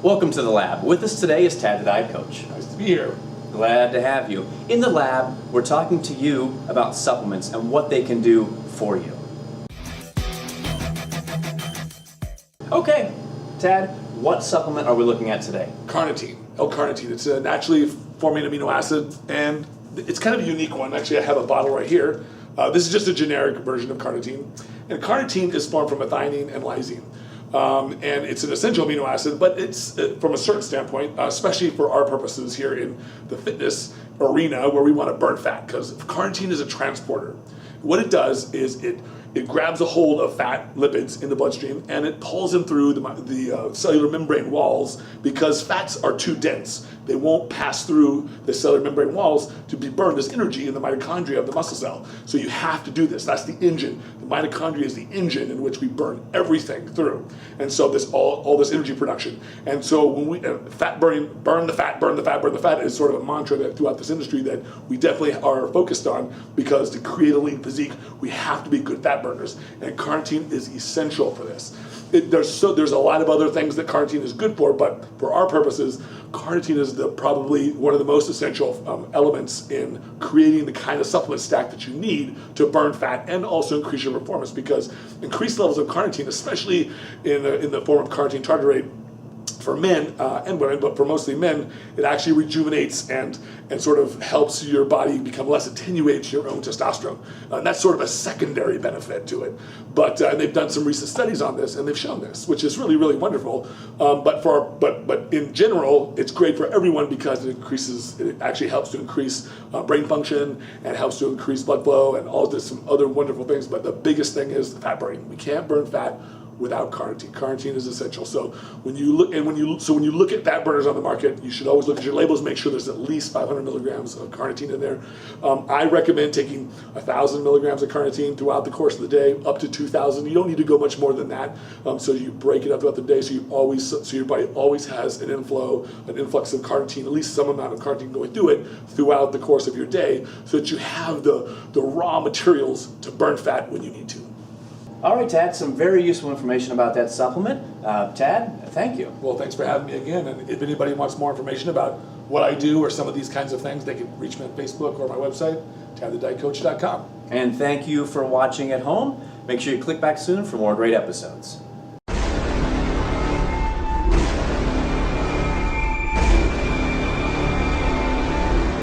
Welcome to the lab. With us today is Tad the Diet Coach. Nice to be here. Glad to have you. In the lab, we're talking to you about supplements and what they can do for you. Okay, Tad, what supplement are we looking at today? Carnitine, L-Carnitine. It's a naturally forming amino acid, and it's kind of a unique one. Actually, I have a bottle right here. This is just a generic version of carnitine. And carnitine is formed from methionine and lysine. And it's an essential amino acid, but it's, from a certain standpoint, especially for our purposes here in the fitness arena where we want to burn fat, because carnitine is a transporter. What it does is it grabs a hold of fat lipids in the bloodstream and it pulls them through the cellular membrane walls, because fats are too dense. They won't pass through the cellular membrane walls to be burned as energy in the mitochondria of the muscle cell. So you have to do this. That's the engine. The mitochondria is the engine in which we burn everything through. And so this all this energy production. And so when we fat burning, burn the fat, burn the fat, burn the fat is sort of a mantra that throughout this industry that we definitely are focused on, because to create a lean physique, we have to be good fat burners. And carnitine is essential for this. There's a lot of other things that carnitine is good for, but for our purposes, carnitine is probably one of the most essential elements in creating the kind of supplement stack that you need to burn fat and also increase your performance, because increased levels of carnitine, especially in the form of carnitine tartrate, for men and women, but for mostly men, it actually rejuvenates and sort of helps your body become less attenuated to your own testosterone. And that's sort of a secondary benefit to it. But and they've done some recent studies on this, and they've shown this, which is really, really wonderful. But in general, it's great for everyone because it actually helps to increase brain function and helps to increase blood flow and all this, some other wonderful things. But the biggest thing is the fat burning. We can't burn fat without carnitine. Carnitine is essential. So when you look at fat burners on the market, you should always look at your labels, make sure there's at least 500 milligrams of carnitine in there. I recommend taking 1,000 milligrams of carnitine throughout the course of the day, up to 2,000. You don't need to go much more than that. So you break it up throughout the day, so your body always has an influx of carnitine, at least some amount of carnitine going through it throughout the course of your day, so that you have the raw materials to burn fat when you need to. All right, Tad, some very useful information about that supplement. Tad, thank you. Well, thanks for having me again. And if anybody wants more information about what I do or some of these kinds of things, they can reach me on Facebook or my website, tadthedietcoach.com. And thank you for watching at home. Make sure you click back soon for more great episodes.